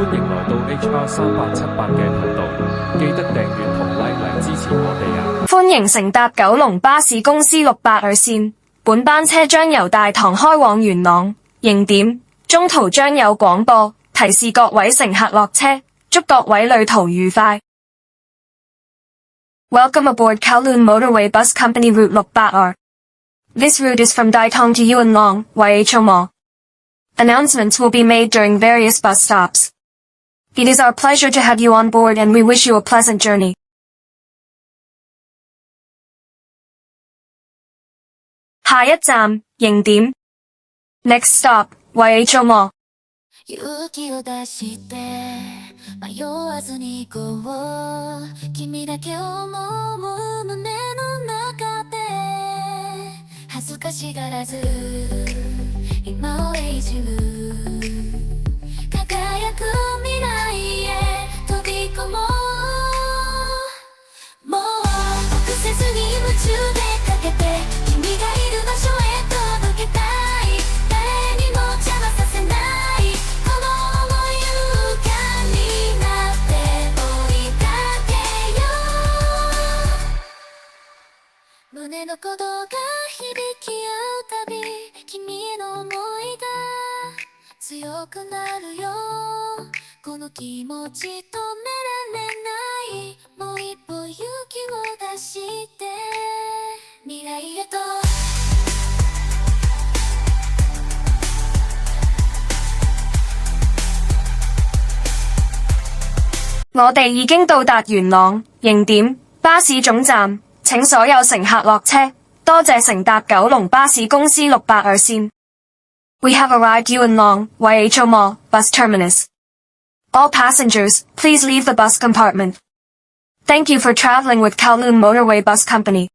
歡迎來到 HR3878嘅頻道，記得訂閱同 like 嚟支持我哋啊！歡迎乘搭九龍巴士公司682線，本班車將由大堂開往元朗，迎點，中途將有廣播提示各位乘客落車，祝各位旅途愉快。Welcome aboard Kowloon Motorway Bus Company Route 682. This route is from Daitong to Yuanlong, YHO. Announcements will be made during various bus stops. It is our pleasure to have you on board and we wish you a pleasant journey. 下一站，迎點。Next stop, YHO. 勇気を出して迷わずに行こう君だけを思う胸の中で恥ずかしがらず今を永住輝く未来へ飛び込もうもう臆せずに夢中でかけて君がいる場所へ届けたい誰にも邪魔させないこの想い勇敢になって追いかけよう胸の鼓動が響き合うたび君への想いが強くなるよこの気持ち止められないもう一歩勇気を出して未来へと我哋已經到達元朗，迎點，巴士總站，請所有乘客落車，多謝乘搭九龍巴士公司682線。We have arrived Yuanlong, YHO Mall, bus terminus. All passengers, please leave the bus compartment. Thank you for traveling with Kowloon Motorway Bus Company.